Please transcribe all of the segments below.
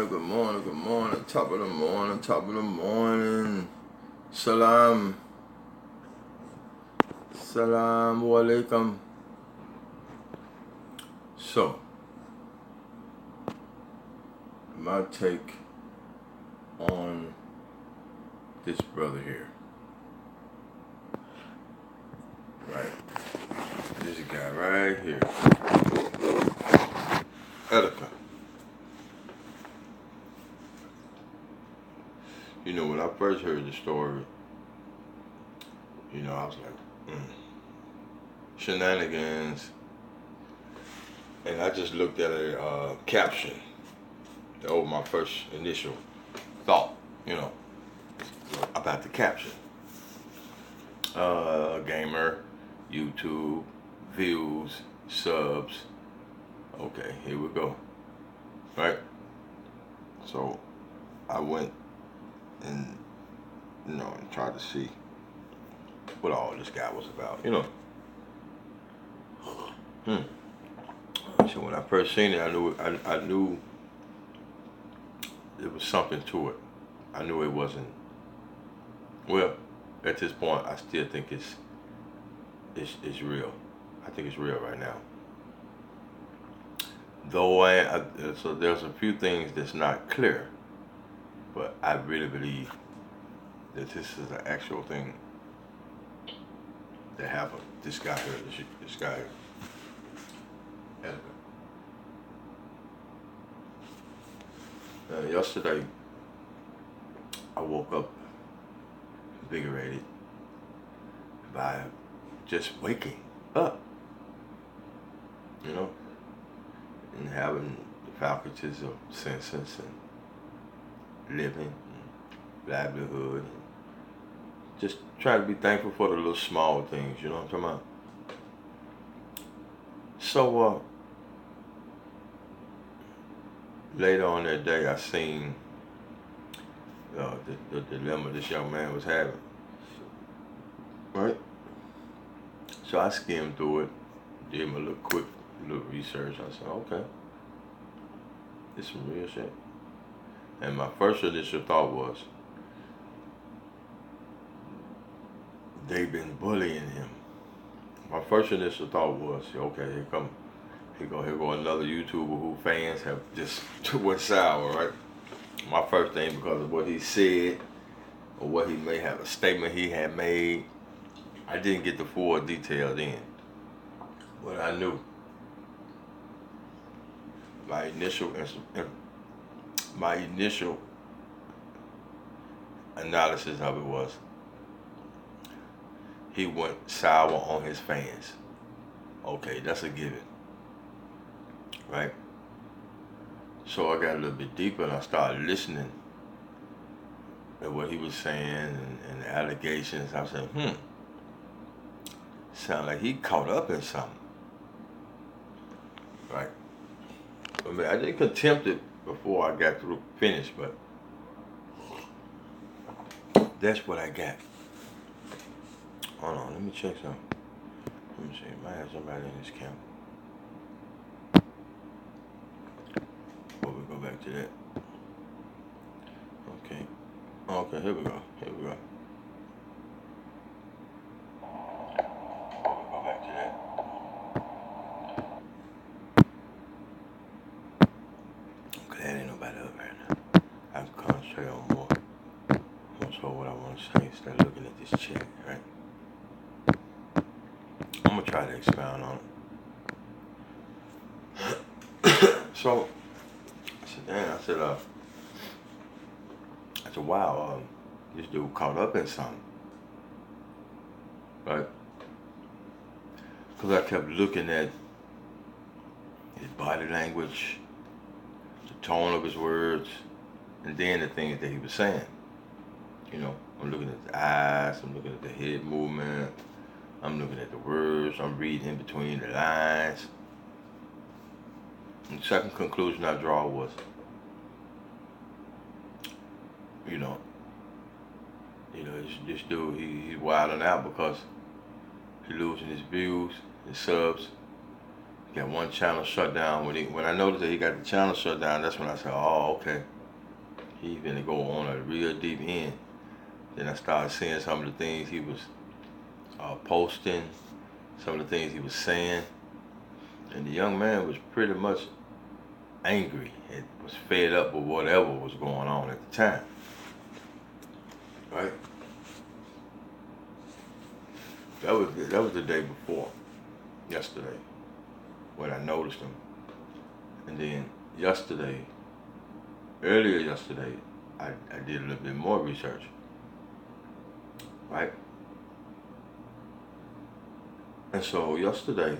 good morning, good morning, top of the morning, top of the morning. Salam alaikum. So, my take on this brother here. Right. This guy right here. Etica. You know, when I first heard the story, I was like, shenanigans. And I just looked at a caption over my first initial thought, about the caption. Gamer, YouTube, views, subs. Okay, here we go. Right? So I went and and tried to see what all this guy was about, So when I first seen it, I knew there was something to it. I knew it wasn't. Well, at this point, I still think it's real. I think it's real right now. Though so there's a few things that's not clear, but I really believe that this is an actual thing that happened. This guy here, this guy here. Yesterday, I woke up invigorated by just waking up, and having the faculties of senses and living and livelihood, and just trying to be thankful for the little small things, you know what I'm talking about? So, later on that day, I seen the dilemma this young man was having, right? So I skimmed through it, did my little research. I said, okay, this is some real shit. And my first initial thought was, they've been bullying him. My first initial thought was, okay, here go another YouTuber who fans have just went sour, right? My first thing, because of what he said, or what he may have, a statement he had made, I didn't get the full detail then. But I knew. My initial analysis of it was, he went sour on his fans. Okay, that's a given, right? So I got a little bit deeper and I started listening at what he was saying and the allegations. I said, sound like he caught up in something, right? I mean, I didn't contempt it before I got through finished, but that's what I got. Hold on, let me check something. Let me see, I might have somebody in this camp. Before we go back to that. Okay, here we go. Before we go back to that. I'm glad ain't nobody up right now. I can concentrate on more so what I want to say instead of looking at this chat, right? I'm gonna try to expound on it. So I said, wow, this dude caught up in something, right? Because I kept looking at his body language, the tone of his words, and then the things that he was saying. I'm looking at the eyes, I'm looking at the head movement, I'm looking at the words, I'm reading in between the lines. And the second conclusion I draw was, this dude, he's wilding out because he's losing his views, his subs. He got one channel shut down. When I noticed that he got the channel shut down, that's when I said, oh, okay, he finna go on a real deep end. Then I started seeing some of the things he was posting, some of the things he was saying, and the young man was pretty much angry and was fed up with whatever was going on at the time. Right? That was the day before, yesterday, when I noticed him. And then earlier yesterday, I did a little bit more research. Right? And so yesterday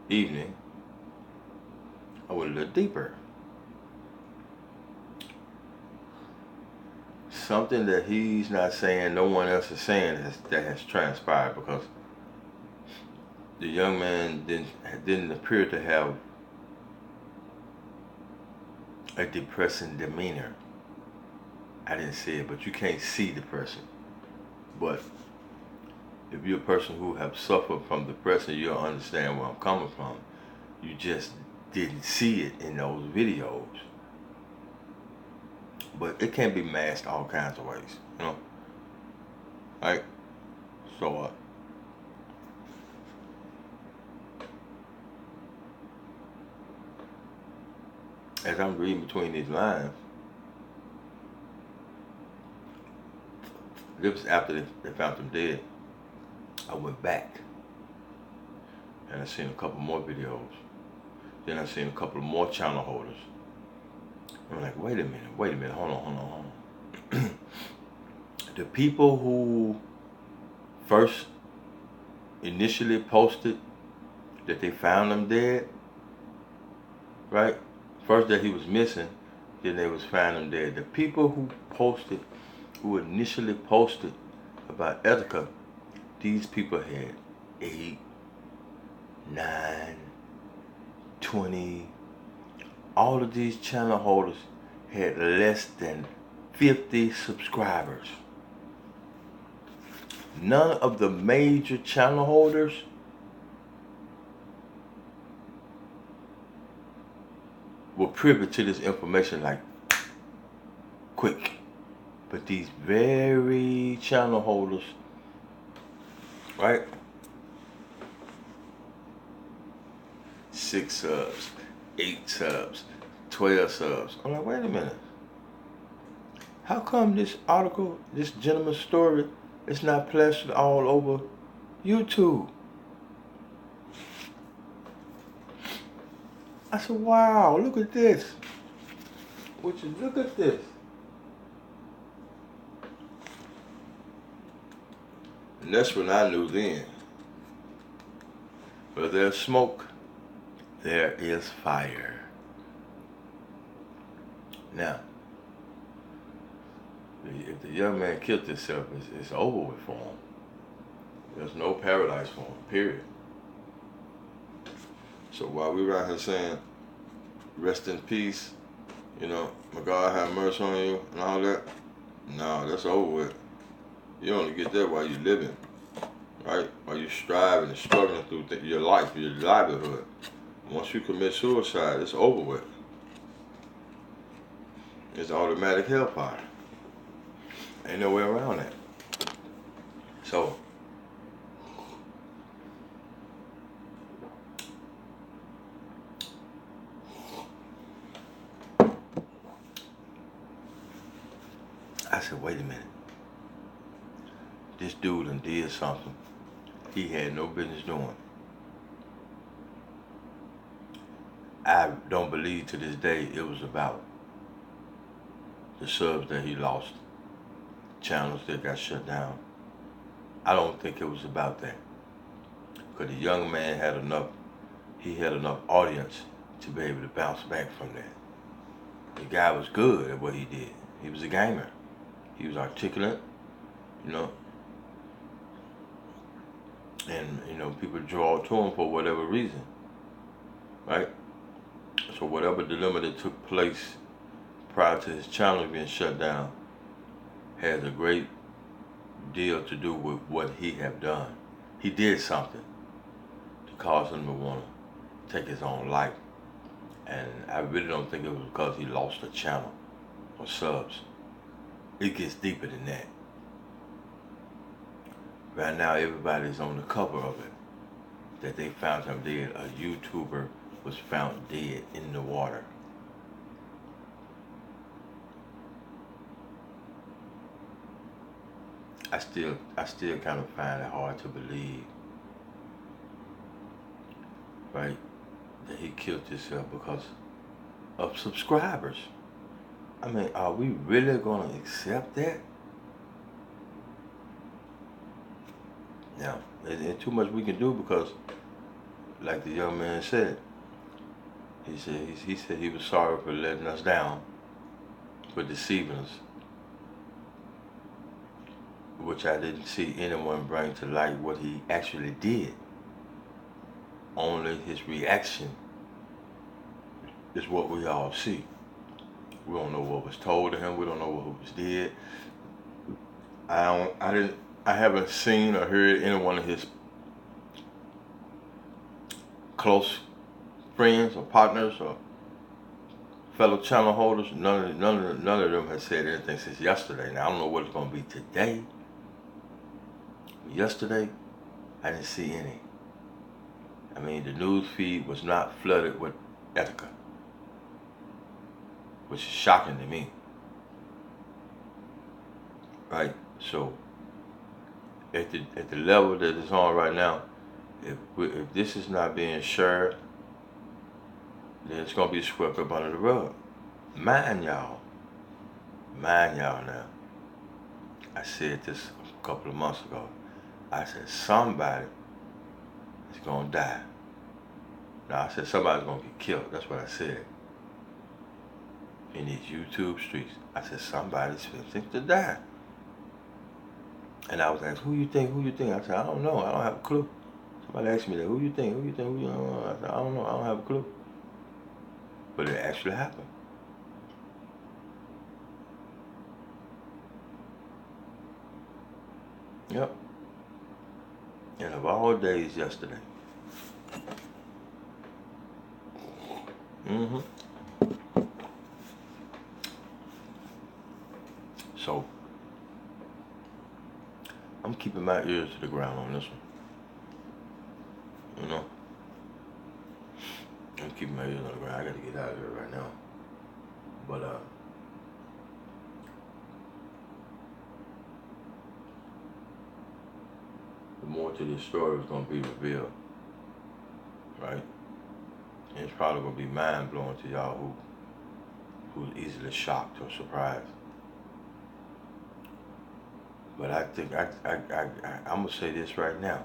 evening, I went a little deeper. Something that he's not saying, no one else is saying, that has transpired, because the young man didn't appear to have a depressing demeanor. I didn't see it, but you can't see depression. But if you're a person who have suffered from depression, you'll understand where I'm coming from. You just didn't see it in those videos. But it can be masked all kinds of ways, you know? Right? So, as I'm reading between these lines, this was after they found him dead. I went back and I seen a couple more videos. Then I seen a couple of more channel holders. I'm like, wait a minute, hold on. The people who first initially posted that they found him dead, right? First that he was missing, then they was found him dead. The people who initially posted about Etica, these people had 8, 9, 20. All of these channel holders had less than 50 subscribers. None of the major channel holders were privy to this information like quick. But these very channel holders, right? 6 subs, 8 subs, 12 subs. I'm like, wait a minute. How come this article, this gentleman's story, is not plastered all over YouTube? I said, wow, look at this. Would you look at this? And that's when I knew then. Where there's smoke, there is fire. Now, if the young man killed himself, it's over with for him. There's no paradise for him, period. So while we were out here saying, rest in peace, you know, may God have mercy on you and all that, no, that's over with. You only get that while you're living, right? While you're striving and struggling through your life, your livelihood. Once you commit suicide, it's over with. It's automatic hellfire. Ain't no way around that. So, I said, wait a minute. This dude done did something he had no business doing. I don't believe to this day it was about the subs that he lost, channels that got shut down. I don't think it was about that. Because the young man had enough audience to be able to bounce back from that. The guy was good at what he did. He was a gamer. He was articulate, you know. And, you know, people draw to him for whatever reason, right? So whatever dilemma that took place prior to his channel being shut down has a great deal to do with what he have done. He did something to cause him to want to take his own life. And I really don't think it was because he lost a channel or subs. It gets deeper than that. Right now, everybody's on the cover of it, that they found him dead. A YouTuber was found dead in the water. I still kind of find it hard to believe, right, that he killed himself because of subscribers. I mean, are we really gonna accept that? Now, there's too much we can do because, like the young man said, he said he was sorry for letting us down, for deceiving us, which I didn't see anyone bring to light what he actually did. Only his reaction is what we all see. We don't know what was told to him. We don't know what was did. I haven't seen or heard any one of his close friends or partners or fellow channel holders. None of them has said anything since yesterday. Now I don't know what it's going to be today. Yesterday, I didn't see any. I mean, the news feed was not flooded with Etica, which is shocking to me. Right? So, at the level that it's on right now, if this is not being shared, then it's gonna be swept up under the rug. Mind y'all now. I said this a couple of months ago. I said somebody is gonna die. Now I said somebody's gonna get killed. That's what I said. In these YouTube streets, I said somebody's fixing to die. And I was asked, who you think? I said, I don't know. I don't have a clue. Somebody asked me that, who you think? I said, I don't know. I don't have a clue. But it actually happened. Yep. And of all days, yesterday. So, I'm keeping my ears to the ground on this one. You know? I'm keeping my ears on the ground. I gotta get out of here right now. But, the more to this story is gonna be revealed. Right? And it's probably gonna be mind-blowing to y'all who's easily shocked or surprised. But I think I'm gonna say this right now.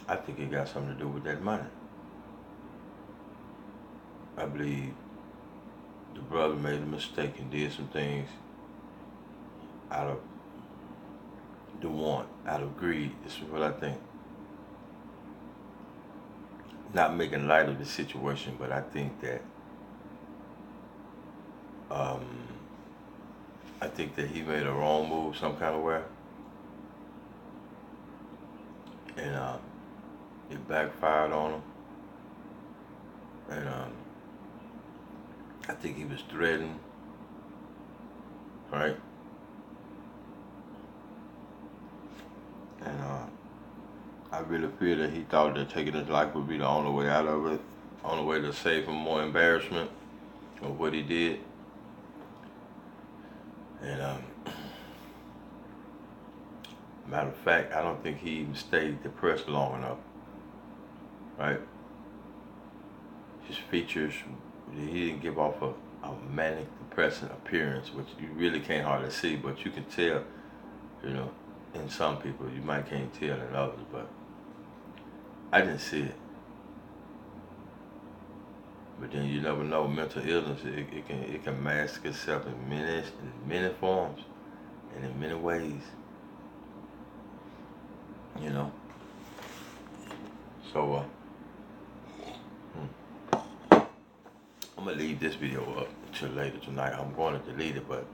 I think it got something to do with that money. I believe the brother made a mistake and did some things out of the want, out of greed. This is what I think. Not making light of the situation, but I think that he made a wrong move some kind of way, and it backfired on him. And I think he was threatened, right? And I really feel that he thought that taking his life would be the only way out of it, only way to save him more embarrassment of what he did. And matter of fact, I don't think he even stayed depressed long enough, right? His features, he didn't give off a manic depressing appearance, which you really can't hardly see, but you can tell, you know, in some people. You might can't tell in others, but I didn't see it. But then you never know, mental illness, it can mask itself in many forms and in many ways. You know? So I'm gonna leave this video up until later tonight. I'm going to delete it, but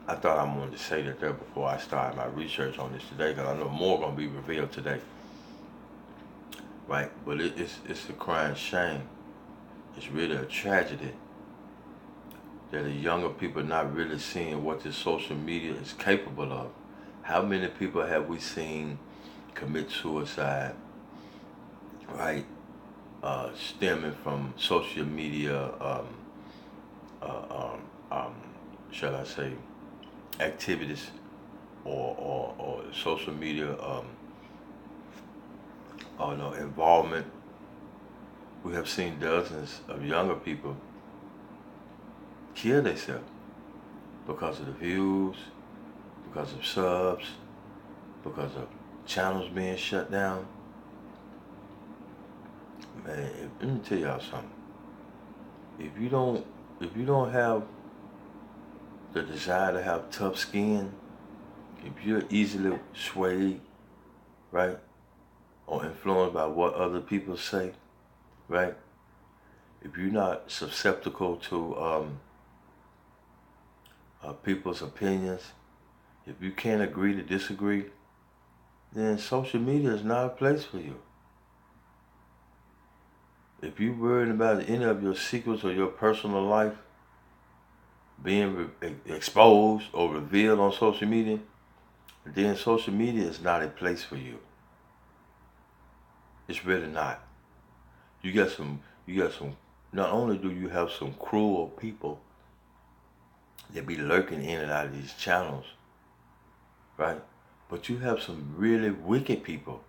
I thought I wanted to say that there before I start my research on this today, because I know more gonna be revealed today. Right? But it's a crying shame. It's really a tragedy that the younger people are not really seeing what this social media is capable of. How many people have we seen commit suicide, right? Stemming from social media, uh, um, um, shall I say, activities or social media, or no involvement. We have seen dozens of younger people kill themselves because of the views, because of subs, because of channels being shut down. Man, let me tell y'all something. If you don't have the desire to have tough skin, if you're easily swayed, right, or influenced by what other people say, right, if you're not susceptible to people's opinions, if you can't agree to disagree, then social media is not a place for you. If you're worried about any of your secrets or your personal life being exposed or revealed on social media, then social media is not a place for you. It's really not. You got some, not only do you have some cruel people that be lurking in and out of these channels, right? But you have some really wicked people.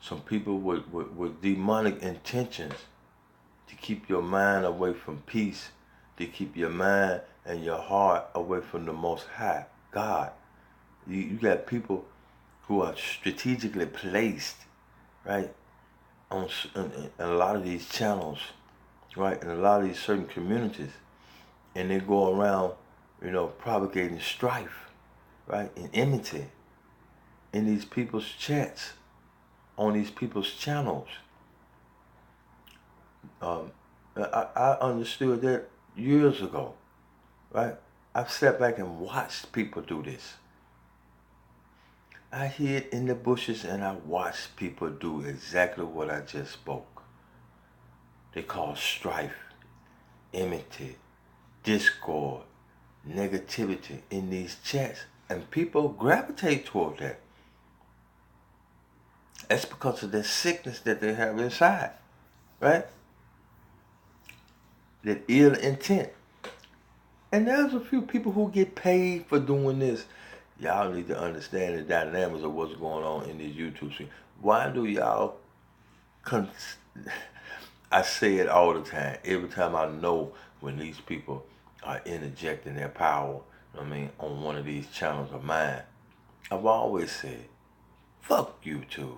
Some people with demonic intentions to keep your mind away from peace, to keep your mind and your heart away from the Most High, God. You got people who are strategically placed, right, on in a lot of these channels, right, in a lot of these certain communities, and they go around, propagating strife, right, and enmity in these people's chats, on these people's channels. I understood that years ago, right? I've sat back and watched people do this. I hid in the bushes and I watched people do exactly what I just spoke. They call strife, enmity, discord, negativity in these chats, and people gravitate toward that. That's because of the sickness that they have inside, right? That ill intent. And there's a few people who get paid for doing this. Y'all need to understand the dynamics of what's going on in these YouTube streams. Why do y'all... I say it all the time. Every time I know when these people are interjecting their power, on one of these channels of mine, I've always said, fuck YouTube.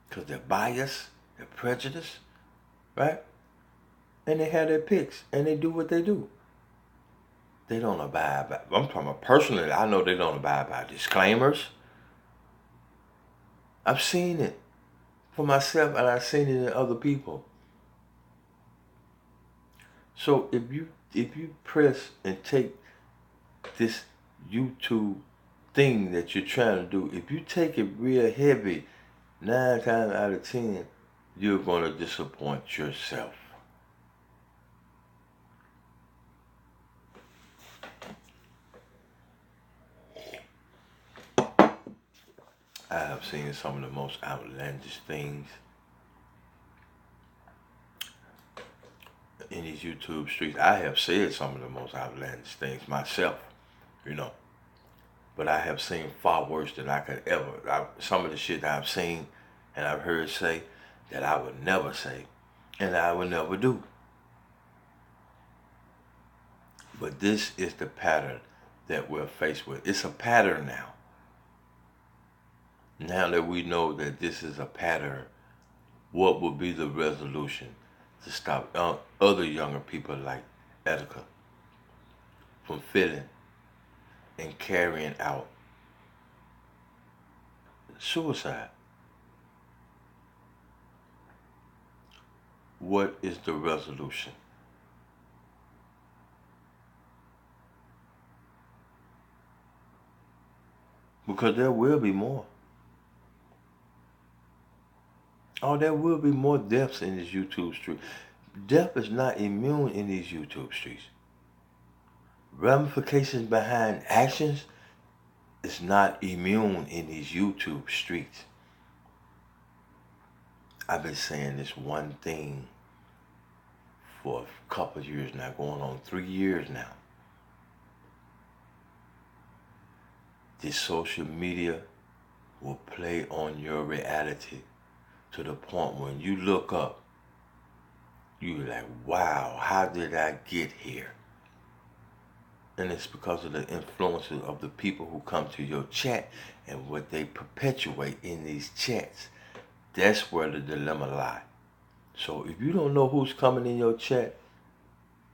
Because they're biased, they're prejudiced, right? And they have their picks, and they do what they do. They don't abide by... I'm talking about personally, I know they don't abide by disclaimers. I've seen it for myself, and I've seen it in other people. So if you press and take this YouTube thing that you're trying to do, if you take it real heavy, 9 times out of 10, you're going to disappoint yourself. I have seen some of the most outlandish things in these YouTube streets. I have said some of the most outlandish things myself, But I have seen far worse than I could ever. Some of the shit I've seen and I've heard say that I would never say and I would never do. But this is the pattern that we're faced with. It's a pattern now. Now that we know that this is a pattern, what would be the resolution to stop other younger people like Etica from feeling and carrying out suicide? What is the resolution? Because there will be more. Oh, there will be more deaths in this YouTube street. Death is not immune in these YouTube streets. Ramifications behind actions is not immune in these YouTube streets. I've been saying this one thing for a couple of years now, going on 3 years now. This social media will play on your reality to the point when you look up, you're like, wow, how did I get here? And it's because of the influences of the people who come to your chat and what they perpetuate in these chats. That's where the dilemma lies. So if you don't know who's coming in your chat,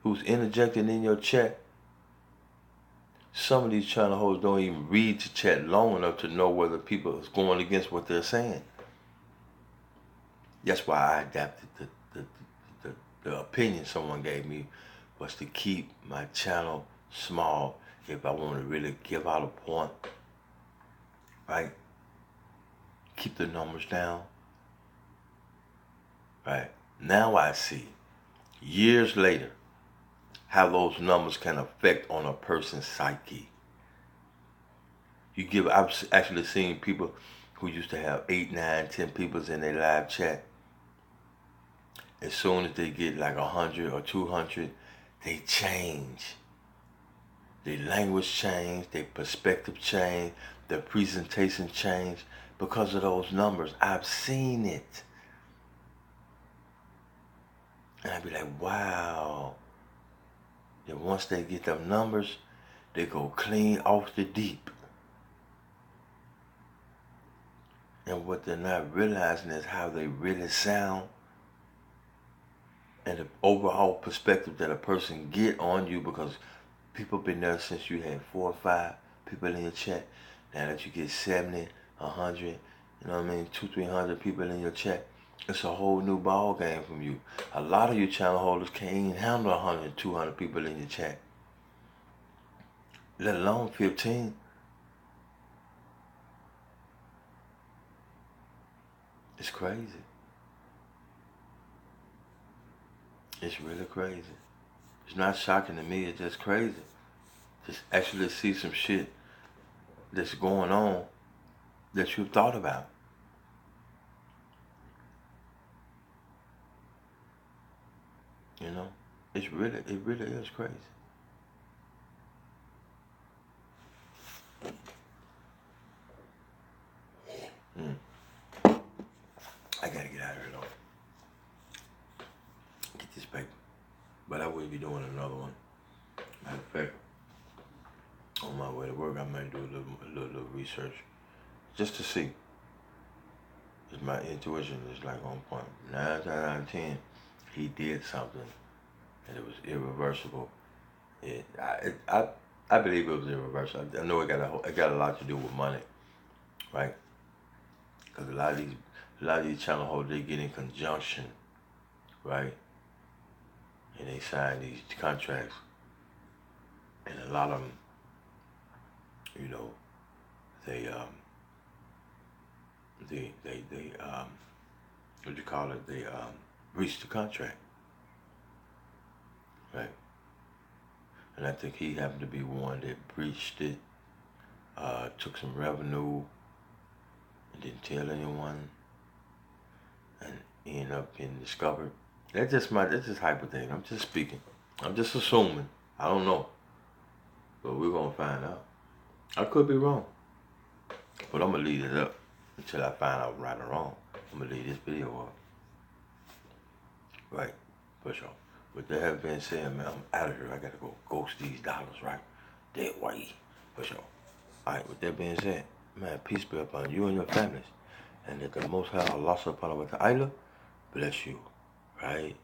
who's interjecting in your chat, some of these channel hosts don't even read the chat long enough to know whether people is going against what they're saying. That's why I adapted the opinion someone gave me was to keep my channel small if I want to really give out a point, right? Keep the numbers down, right? Now I see, years later, how those numbers can affect on a person's psyche. I've actually seen people who used to have 8, 9, 10 people in their live chat. As soon as they get like 100 or 200, they change. Their language change, their perspective change, their presentation change because of those numbers. I've seen it. And I'd be like, wow. Then once they get them numbers, they go clean off the deep. And what they're not realizing is how they really sound and the overall perspective that a person get on you, because people been there since you had 4 or 5 people in your chat. Now that you get 70, 100, you know what I mean, 200, 300 people in your chat, it's a whole new ball game from you. A lot of you channel holders can't even handle 100, 200 people in your chat, let alone 15. It's crazy. It's really crazy. It's not shocking to me, it's just crazy. Just actually see some shit that's going on that you've thought about. You know? It really is crazy. I gotta get out of here though. Get this paper. But I will be doing another one. Matter of fact, on my way to work, I might do a little research just to see. Because my intuition is like on point. 9 times out of 10, he did something and it was irreversible. I believe it was irreversible. I know it got a lot to do with money, right? Because a lot of these channel holders, they get in conjunction, right? And they sign these contracts, and a lot of them, you know, they what you call it? They breach the contract, right? And I think he happened to be one that breached it, took some revenue, and didn't tell anyone, and ended up getting discovered. That's just hypothetical. I'm just speaking. I'm just assuming. I don't know. But we're gonna find out. I could be wrong. But I'm gonna leave it up until I find out right or wrong. I'm gonna leave this video up. Right, for sure. With that having been said, man, I'm out of here. I gotta go ghost these dollars, right? That way, for sure. Alright, with that being said, man, peace be upon you and your families. And that the Most High Allah subhanahu wa ta'ala bless you, right?